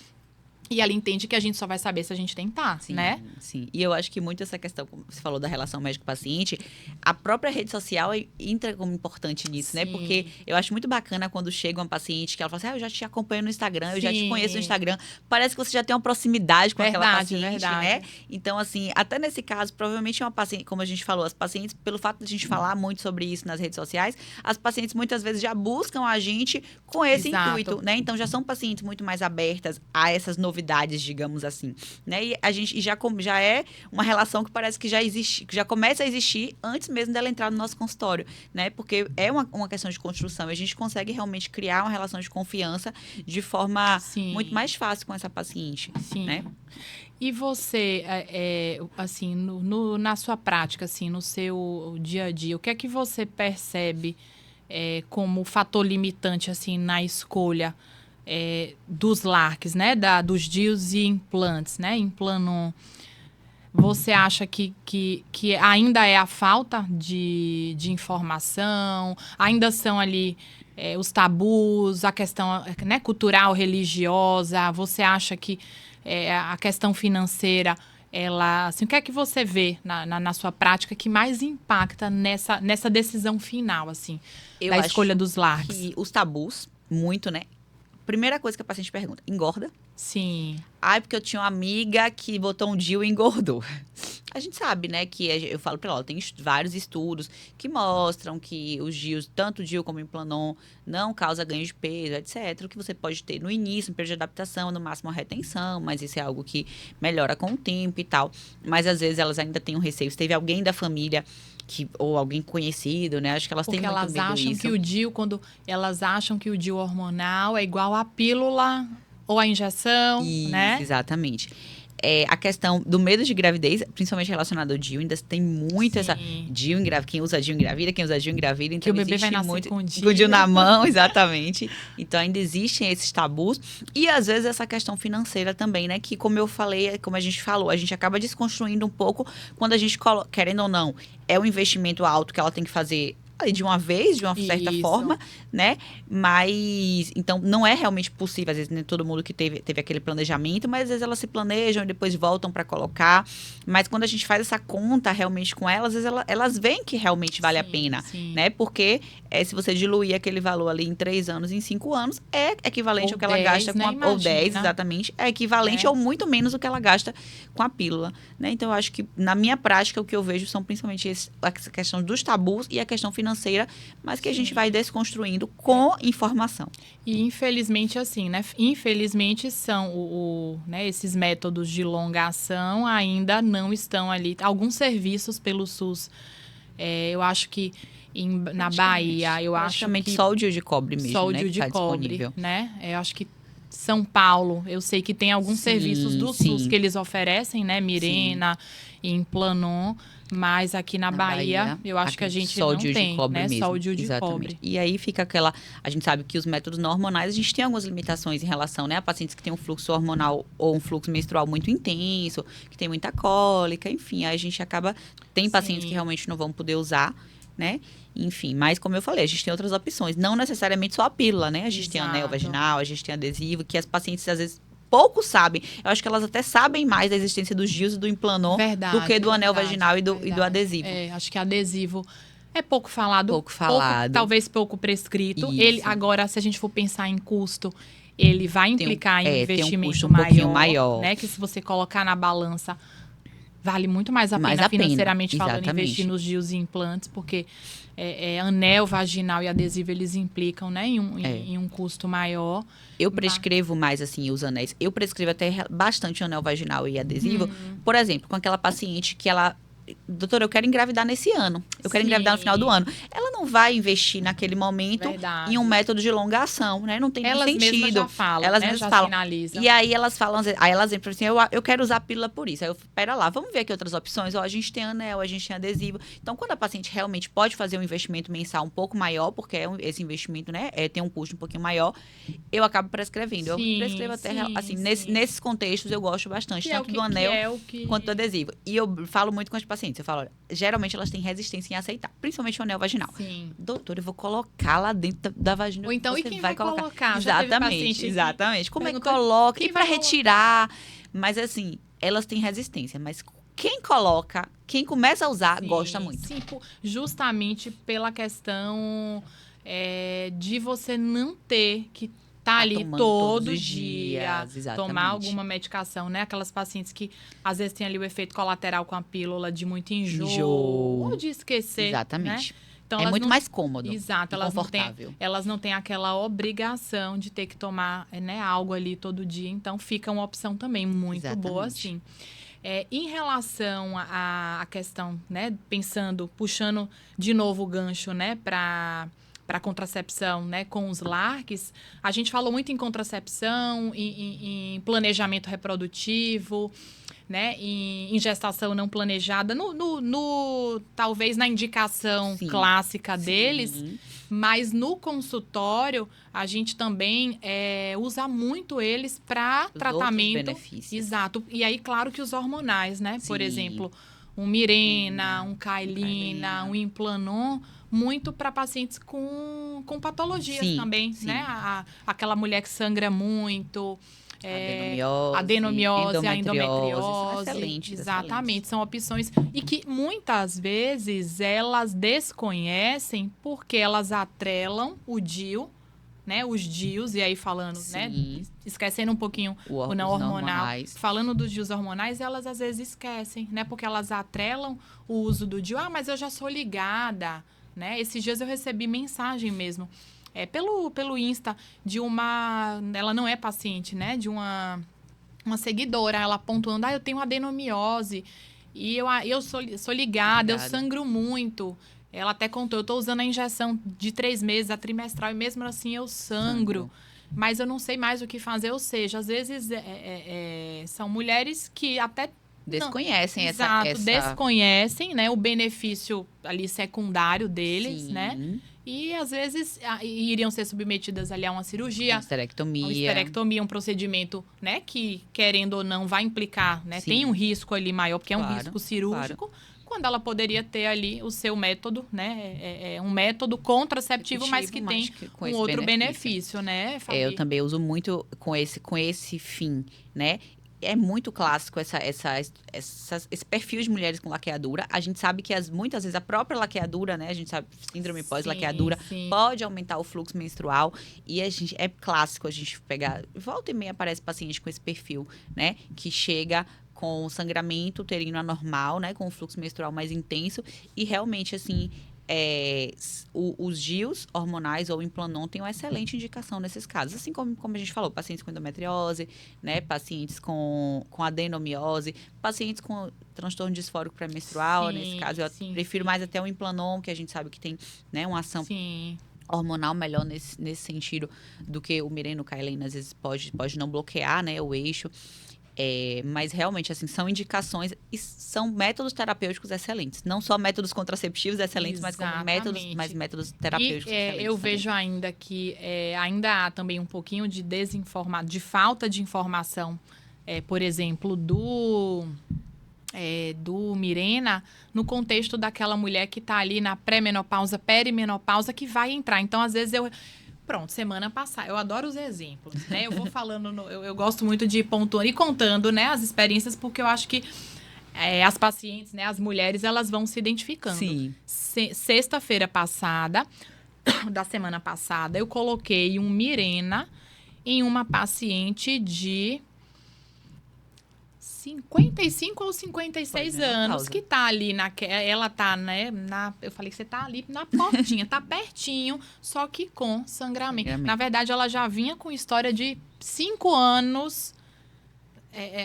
E ela entende que a gente só vai saber se a gente tentar, né? Sim. E eu acho que muito essa questão, como você falou da relação médico-paciente, a própria rede social entra como importante nisso, né? Porque eu acho muito bacana quando chega uma paciente que ela fala assim, eu já te acompanho no Instagram, eu já te conheço no Instagram. Parece que você já tem uma proximidade com aquela paciente, né? Então, assim, até nesse caso, provavelmente é uma paciente, como a gente falou, as pacientes, pelo fato de a gente falar muito sobre isso nas redes sociais, as pacientes muitas vezes já buscam a gente com esse intuito, né? Então, já são pacientes muito mais abertas a essas novidades, digamos assim, né? E a gente já é uma relação que parece que já existe, que já começa a existir antes mesmo dela entrar no nosso consultório, né? Porque é uma questão de construção e a gente consegue realmente criar uma relação de confiança de forma muito mais fácil com essa paciente, né? E você, assim, na sua prática, assim, no seu dia a dia, o que é que você percebe como fator limitante, assim, na escolha dos LARCs, né? Dos DIUs e implantes, né? Implanon. Você acha que ainda é a falta de informação? Ainda são ali os tabus, a questão, né, cultural, religiosa? Você acha que a questão financeira, ela, assim, o que é que você vê na sua prática que mais impacta nessa decisão final, assim, da escolha dos LARCs? Que os tabus, muito, né? Primeira coisa que a paciente pergunta, engorda? Sim. Porque eu tinha uma amiga que botou um DIU e engordou. A gente sabe, né, que eu falo pra ela, tem vários estudos que mostram que os DIUs, tanto o DIU como o Implanon, não causa ganho de peso, etc. O que você pode ter no início, um período de adaptação, no máximo uma retenção, mas isso é algo que melhora com o tempo e tal. Mas às vezes elas ainda têm um receio. Se teve alguém da família ou alguém conhecido, né? Acho que elas têm muito medo disso. Porque elas acham que o DIU, quando elas acham que o DIU hormonal é igual à pílula ou à injeção, né? Exatamente. A questão do medo de gravidez, principalmente relacionada ao DIU, ainda tem muito essa DIU engravida, quem usa DIU engravida, então que o bebê vai nascer muito com o DIU na mão, exatamente. Então ainda existem esses tabus e às vezes essa questão financeira também, né, que como eu falei, como a gente falou, a gente acaba desconstruindo um pouco quando a gente querendo ou não, é um investimento alto que ela tem que fazer de uma vez, de uma certa forma, né? Mas, então, não é realmente possível, às vezes, nem todo mundo que teve aquele planejamento, mas às vezes elas se planejam e depois voltam para colocar. Mas quando a gente faz essa conta realmente com elas, às vezes elas veem que realmente vale a pena, né? Porque se você diluir aquele valor ali em 3 anos, em 5 anos, é equivalente ao que ela gasta com ou 10, exatamente, é equivalente ou muito menos o que ela gasta com a pílula, né? Então, eu acho que, na minha prática, o que eu vejo são principalmente essa questão dos tabus e a questão financeira, mas que a gente vai desconstruindo com informação. E infelizmente, assim, né? Infelizmente são né, esses métodos de longa ação ainda não estão ali. Alguns serviços pelo SUS, eu acho que na Bahia, eu acho que só o DIU de cobre mesmo, só o né? DIU de tá cobre, disponível. né? Eu acho que São Paulo, eu sei que tem alguns serviços do SUS que eles oferecem, né? Mirena e Implanon. Mas aqui na Bahia, eu acho que a gente não tem, né? Só o DIU de cobre. E aí fica aquela... A gente sabe que os métodos não hormonais, a gente tem algumas limitações em relação, né? A pacientes que têm um fluxo hormonal ou um fluxo menstrual muito intenso, que tem muita cólica, enfim. Aí a gente acaba... Tem pacientes que realmente não vão poder usar, né? Enfim, mas como eu falei, a gente tem outras opções. Não necessariamente só a pílula, né? A gente tem anel vaginal, a gente tem adesivo, que as pacientes às vezes... pouco sabem. Eu acho que elas até sabem mais da existência dos DIUs e do Implanon do que do anel vaginal e do adesivo. Acho que adesivo é pouco falado. Pouco falado. Talvez pouco prescrito. Ele, agora, se a gente for pensar em custo, ele vai implicar em investimento um custo um pouquinho maior. Né? Que se você colocar na balança, vale muito mais a pena financeiramente falando, investir nos DIUs e implantes, porque anel vaginal e adesivo, eles implicam, né, em um custo maior. Eu prescrevo mais, assim, os anéis. Eu prescrevo até bastante anel vaginal e adesivo. Por exemplo, com aquela paciente que ela doutora, eu quero engravidar nesse ano. Eu quero engravidar no final do ano. Ela não vai investir naquele momento em um método de longa ação, né? Não tem elas sentido. Mesmas já falam, elas né? mesmas já falam. Finalizam. E aí elas falam, aí elas entram assim, eu quero usar a pílula por isso. Aí eu, pera lá, vamos ver aqui outras opções. Ó, a gente tem anel, a gente tem adesivo. Então, quando a paciente realmente pode fazer um investimento mensal um pouco maior, porque esse investimento, né, tem um custo um pouquinho maior, eu acabo prescrevendo. Eu prescrevo até, assim, nesses contextos eu gosto bastante, tanto do anel quanto do adesivo. E eu falo muito com as pacientes, eu falo, olha, geralmente elas têm resistência em aceitar, principalmente o anel vaginal. Sim. Doutora, eu vou colocar lá dentro da vagina. Ou então, você e quem vai colocar? Exatamente. Como é que coloca? E para retirar? Mas assim, elas têm resistência, mas quem coloca, quem começa a usar, gosta muito. Sim, justamente pela questão de você não ter que tá ali todos os dias, tomar alguma medicação, né? Aquelas pacientes que às vezes tem ali o efeito colateral com a pílula de muito enjoo. Ou de esquecer. Exatamente. Né? Então, é muito mais cômodo. Exato, elas não têm aquela obrigação de ter que tomar, né, algo ali todo dia. Então, fica uma opção também muito boa, assim. Em relação à questão, né, puxando de novo o gancho, né, para contracepção, né, com os LARCs, a gente falou muito em contracepção, em planejamento reprodutivo, né, em gestação não planejada, talvez na indicação clássica deles, mas no consultório a gente também usa muito eles para tratamento. Benefícios. Exato. E aí, claro que os hormonais, né? Por exemplo, um Mirena, um Cailina, um Implanon, muito para pacientes com patologias também, né? Aquela mulher que sangra muito. Adenomiose, a endometriose. Excelente. Exatamente, são opções. E que muitas vezes elas desconhecem porque elas atrelam o DIU, né? Os DIUs, e aí falando, né? Esquecendo um pouquinho o não hormonal. Falando dos DIUs hormonais, elas às vezes esquecem, né? Porque elas atrelam o uso do DIU. Ah, mas eu já sou ligada, né? Esses dias eu recebi mensagem mesmo. Pelo Insta de ela não é paciente, né? De uma seguidora, ela pontuando, eu tenho adenomiose e eu sou ligada, eu sangro muito. Ela até contou, eu tô usando a injeção de 3 meses, a trimestral, e mesmo assim eu sangro. Mas eu não sei mais o que fazer. Ou seja, às vezes são mulheres que até desconhecem desconhecem, né, o benefício ali secundário deles, né? E, às vezes, iriam ser submetidas ali a uma cirurgia. Uma histerectomia, um procedimento, né? Que, querendo ou não, vai implicar, né? Tem um risco ali maior, porque é um risco cirúrgico. Quando ela poderia ter ali o seu método, né? Um método contraceptivo, mas que tem um outro benefício, né, Fabi? Eu também uso muito com esse fim, né? É muito clássico esse perfil de mulheres com laqueadura. A gente sabe que muitas vezes a própria laqueadura, né? A gente sabe síndrome pós-laqueadura pode aumentar o fluxo menstrual. E é clássico a gente pegar... Volta e meia aparece paciente com esse perfil, né? Que chega com sangramento uterino anormal, né? Com o fluxo menstrual mais intenso. E realmente, assim... os DIUs hormonais ou Implanon têm uma excelente indicação nesses casos. Assim como a gente falou, pacientes com endometriose, né, pacientes com adenomiose, pacientes com transtorno disfórico pré-menstrual. Nesse caso, eu prefiro mais até o Implanon, que a gente sabe que tem, né, uma ação hormonal melhor nesse sentido do que o Mirena, o Cailina, às vezes pode não bloquear, né, o eixo. Mas realmente, assim, são indicações e são métodos terapêuticos excelentes. Não só métodos contraceptivos excelentes, mas como métodos terapêuticos excelentes. Eu vejo ainda que ainda há também um pouquinho de de falta de informação, por exemplo, do Mirena, no contexto daquela mulher que está ali na pré-menopausa, perimenopausa, que vai entrar. Então, às vezes, Pronto, semana passada. Eu adoro os exemplos, né? Eu vou falando, eu gosto muito de ir pontuando e contando, né, as experiências, porque eu acho que as pacientes, né, as mulheres, elas vão se identificando. Sim. Sexta-feira passada, da semana passada, eu coloquei um Mirena em uma paciente de 55 ou 56 anos, que tá ali ela tá, né, eu falei que você tá ali na portinha, tá pertinho, só que com sangramento. Na verdade, ela já vinha com história de 5 anos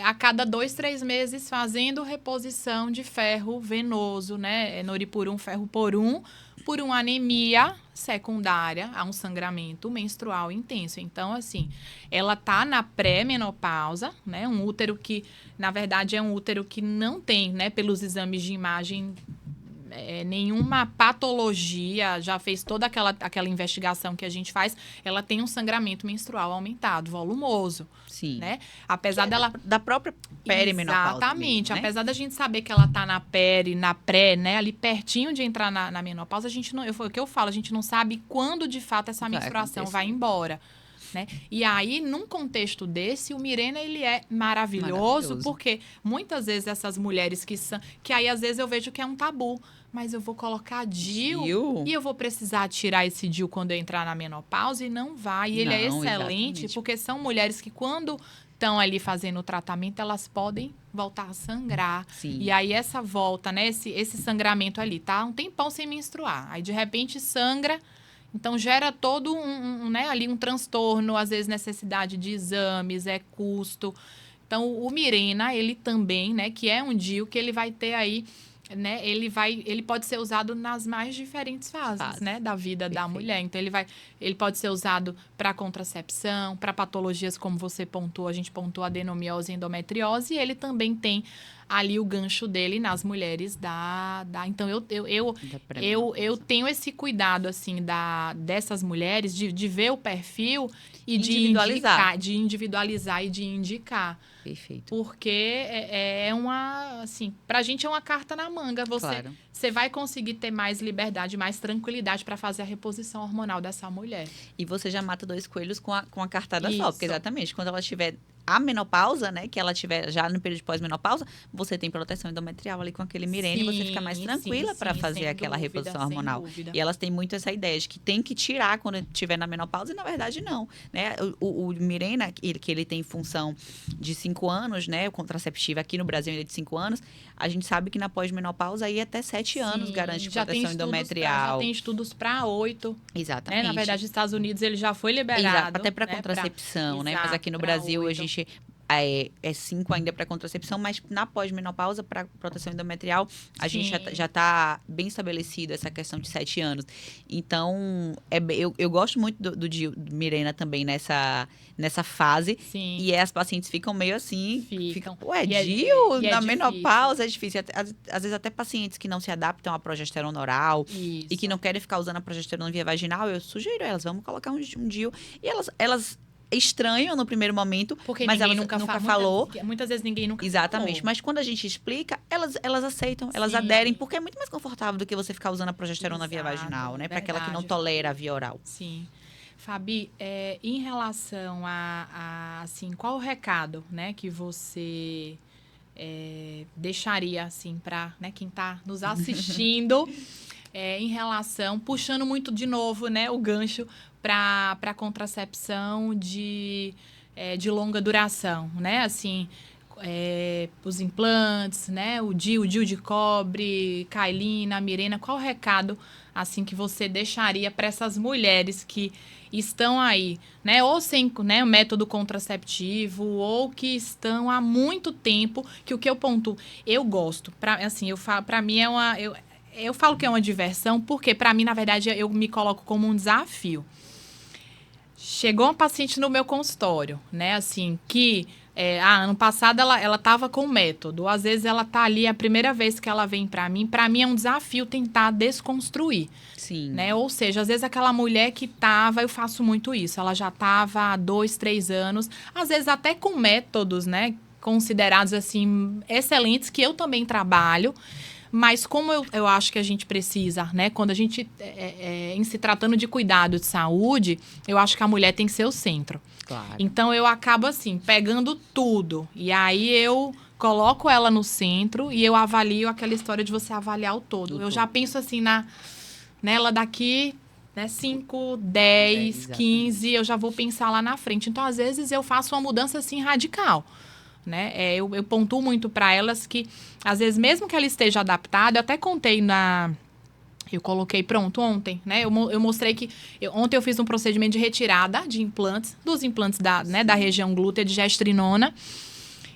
a cada 2, 3 meses fazendo reposição de ferro venoso, né? Noripurum, ferroporum, por uma anemia secundária a um sangramento menstrual intenso. Então, assim, ela tá na pré-menopausa, né? Um útero que, na verdade, é um útero que não tem, né, pelos exames de imagem, nenhuma patologia, já fez toda aquela investigação que a gente faz, ela tem um sangramento menstrual aumentado, volumoso. Sim. Né? Apesar dela... Da própria perimenopausa. Exatamente. Mesmo, né? Apesar da gente saber que ela tá na pré, né? Ali pertinho de entrar na menopausa, a gente não... O que eu falo, a gente não sabe quando, de fato, essa menstruação vai embora. Né? E aí, num contexto desse, o Mirena, ele é maravilhoso, porque muitas vezes essas mulheres que aí às vezes eu vejo que é um tabu, mas eu vou colocar DIU e eu vou precisar tirar esse DIU quando eu entrar na menopausa e não vai. E ele é excelente, exatamente. Porque são mulheres que quando estão ali fazendo o tratamento, elas podem voltar a sangrar. Sim. E aí essa volta, né, esse sangramento ali, tá um tempão sem menstruar. Aí de repente sangra. Então, gera todo ali um transtorno, às vezes necessidade de exames, custo. Então, o Mirena, ele também, né, que é um DIU que ele vai ter aí, né, ele pode ser usado nas mais diferentes fases, né, da vida da mulher. Então, ele pode ser usado para contracepção, para patologias como você pontuou, a gente pontuou adenomiose e endometriose, e ele também tem ali o gancho dele nas mulheres então eu tenho esse cuidado assim dessas mulheres de ver o perfil e de individualizar e de indicar. Perfeito. Porque é uma, assim, pra gente é uma carta na manga. Você vai conseguir ter mais liberdade, mais tranquilidade para fazer a reposição hormonal dessa mulher. E você já mata 2 coelhos com a cartada só, porque exatamente quando ela tiver a menopausa, né, que ela tiver já no período de pós-menopausa, você tem proteção endometrial ali com aquele Mirena e você fica mais tranquila para fazer aquela reposição hormonal. E elas têm muito essa ideia de que tem que tirar quando estiver na menopausa e na verdade não, né? O Mirena, que ele tem função de 5 anos, né, o contraceptivo aqui no Brasil ainda é de 5 anos, a gente sabe que na pós-menopausa aí até 7 anos garante proteção endometrial. Já tem estudos para 8. Exatamente. Né? Na verdade, nos Estados Unidos ele já foi liberado. Até para contracepção, né? Mas aqui no Brasil 8. A gente é 5 ainda para contracepção, mas na pós-menopausa, para proteção endometrial, a gente já está bem estabelecido essa questão de 7 anos. Então, eu gosto muito do Mirena também nessa fase. Sim. E as pacientes ficam meio assim, ué, na menopausa é difícil. Às vezes até pacientes que não se adaptam à progesterona oral e que não querem ficar usando a progesterona via vaginal, eu sugiro elas, vamos colocar um DIU. E elas estranham no primeiro momento, porque mas ela nunca falou. Muitas vezes ninguém nunca Exatamente. falou. Mas quando a gente explica, elas aceitam, elas aderem, porque é muito mais confortável do que você ficar usando a progesterona via vaginal, né? Para aquela que não tolera a via oral. Sim. Fabi, em relação assim, qual o recado, né, que você deixaria, assim, para, né, quem está nos assistindo, em relação, puxando muito de novo, né, o gancho para contracepção de longa duração, né? Assim, os implantes, né? O DIU de cobre, Cailina, Mirena. Qual o recado, assim, que você deixaria para essas mulheres que estão aí, né? Ou sem, né, o método contraceptivo, ou que estão há muito tempo, que o que eu pontuo, eu gosto. Para mim é uma... Eu falo que é uma diversão, porque para mim, na verdade, eu me coloco como um desafio. Chegou uma paciente no meu consultório, né, assim, que ano passado ela estava com método. Às vezes ela tá ali, a primeira vez que ela vem para mim é um desafio tentar desconstruir. Sim. Né? Ou seja, às vezes aquela mulher que tava, eu faço muito isso, ela já tava há 2, 3 anos, às vezes até com métodos, né, considerados, assim, excelentes, que eu também trabalho. Mas como eu acho que a gente precisa, né? Quando a gente, em se tratando de cuidado de saúde, eu acho que a mulher tem que ser o centro. Claro. Então, eu acabo, assim, pegando tudo. E aí, eu coloco ela no centro e eu avalio aquela história de você avaliar o todo. Eu já penso, assim, nela daqui, né? 5, 10, 15, eu já vou pensar lá na frente. Então, às vezes, eu faço uma mudança, assim, radical. Né? Eu pontuo muito para elas que, às vezes, mesmo que ela esteja adaptada, eu até contei eu coloquei pronto ontem, né? Eu mostrei que... Ontem eu fiz um procedimento de retirada de implantes, dos implantes da região glútea de gestrinona.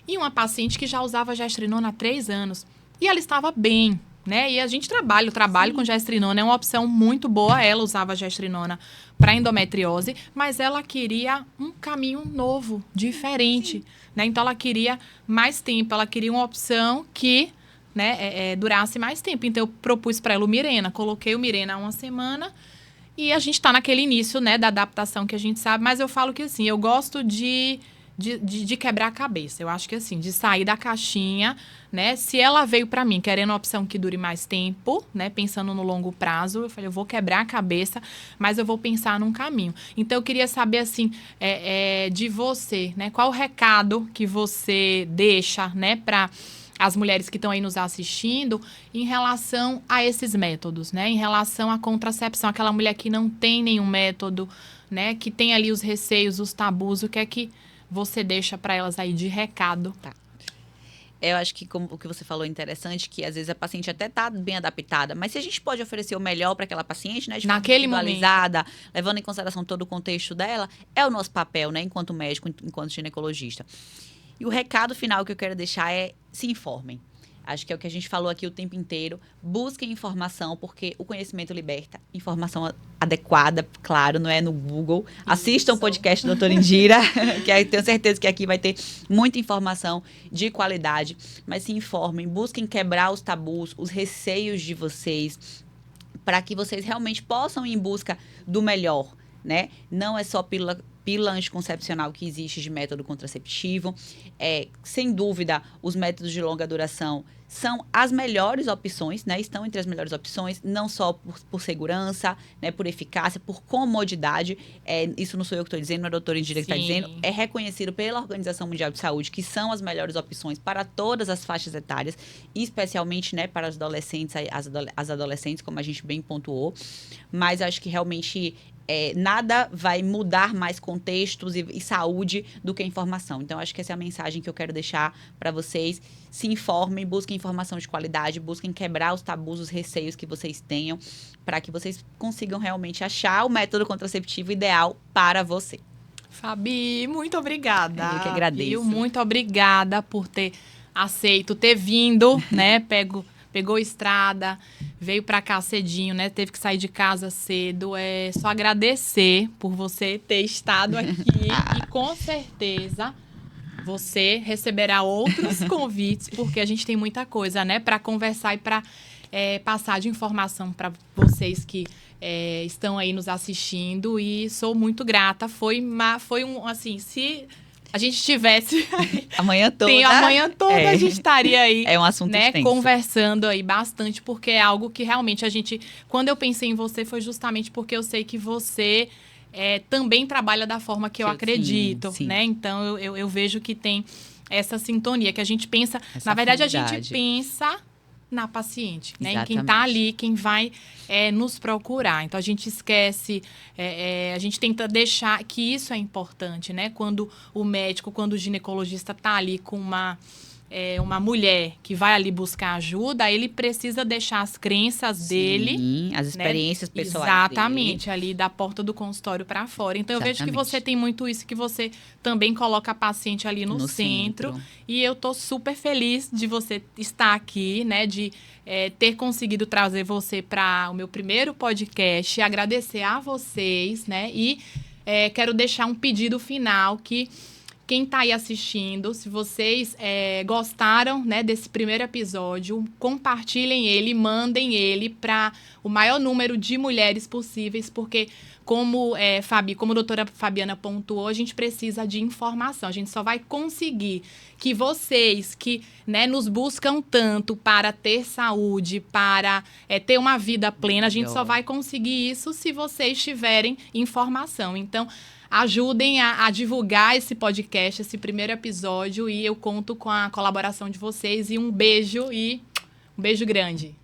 e uma paciente que já usava gestrinona há 3 anos. E ela estava bem, né? E a gente trabalho com gestrinona, é uma opção muito boa. Ela usava gestrinona para endometriose, mas ela queria um caminho novo, diferente, né? Então ela queria mais tempo, ela queria uma opção que, né, durasse mais tempo. Então eu propus para ela o Mirena, coloquei o Mirena há 1 semana e a gente está naquele início, né, da adaptação que a gente sabe, mas eu falo que assim, eu gosto de quebrar a cabeça. Eu acho que assim, de sair da caixinha, né? Se ela veio para mim querendo uma opção que dure mais tempo, né? Pensando no longo prazo, eu falei, eu vou quebrar a cabeça, mas eu vou pensar num caminho. Então, eu queria saber, assim, de você, né? Qual o recado que você deixa, né? Para as mulheres que estão aí nos assistindo em relação a esses métodos, né? Em relação à contracepção, aquela mulher que não tem nenhum método, né? Que tem ali os receios, os tabus, o que é que você deixa para elas aí de recado? Tá. Eu acho que como o que você falou é interessante, que às vezes a paciente até está bem adaptada, mas se a gente pode oferecer o melhor para aquela paciente, né, de forma naquele individualizada, momento, levando em consideração todo o contexto dela, é o nosso papel, né, enquanto médico, enquanto ginecologista. E o recado final que eu quero deixar é: se informem. Acho que é o que a gente falou aqui o tempo inteiro. Busquem informação, porque o conhecimento liberta. Informação adequada, claro, não é no Google. Assistam o podcast do Doutora Indira, que eu tenho certeza que aqui vai ter muita informação de qualidade. Mas se informem, busquem quebrar os tabus, os receios de vocês, para que vocês realmente possam ir em busca do melhor, né? Não é só pílula anticoncepcional que existe de método contraceptivo. Sem dúvida, os métodos de longa duração são as melhores opções, né? Estão entre as melhores opções, não só por segurança, né? Por eficácia, por comodidade. Isso não sou eu que estou dizendo, não é a doutora Indira que está dizendo. É reconhecido pela Organização Mundial de Saúde que são as melhores opções para todas as faixas etárias, especialmente, né, para as adolescentes, as adolescentes, como a gente bem pontuou. Mas acho que realmente nada vai mudar mais contextos e saúde do que a informação. Então, acho que essa é a mensagem que eu quero deixar para vocês. Se informem, busquem informação de qualidade, busquem quebrar os tabus, os receios que vocês tenham, para que vocês consigam realmente achar o método contraceptivo ideal para você. Fabi, muito obrigada. Eu que agradeço. Muito obrigada por ter aceito, ter vindo, né? Pegou estrada, veio pra cá cedinho, né? Teve que sair de casa cedo. É só agradecer por você ter estado aqui. E com certeza você receberá outros convites, porque a gente tem muita coisa, né? Pra conversar e pra passar de informação para vocês que estão aí nos assistindo. E sou muito grata. Foi um, assim, se a gente tivesse amanhã toda, a gente estaria aí, um assunto extenso, conversando aí bastante, porque é algo que realmente quando eu pensei em você, foi justamente porque eu sei que você também trabalha da forma que eu acredito, sim. Né? Então, eu vejo que tem essa sintonia, que a gente pensa, na verdade, afinidade. A gente pensa na paciente, né? Em quem está ali, quem vai nos procurar. Então, a gente esquece, a gente tenta deixar que isso é importante, né? Quando o médico, quando o ginecologista está ali com uma mulher que vai ali buscar ajuda, ele precisa deixar as crenças dele, as experiências, né? Pessoais exatamente, dele. Ali da porta do consultório para fora. Então, eu vejo que você tem muito isso, que você também coloca a paciente ali no centro. E eu tô super feliz de você estar aqui, né? De ter conseguido trazer você para o meu primeiro podcast. Agradecer a vocês, né? E quero deixar um pedido final que quem está aí assistindo, se vocês gostaram, né, desse primeiro episódio, compartilhem ele, mandem ele para o maior número de mulheres possíveis, porque como a doutora Fabiana pontuou, a gente precisa de informação. A gente só vai conseguir que vocês que, né, nos buscam tanto para ter saúde, para ter uma vida plena, a gente só vai conseguir isso se vocês tiverem informação. Então, ajudem a divulgar esse podcast, esse primeiro episódio, e eu conto com a colaboração de vocês. E um beijo grande.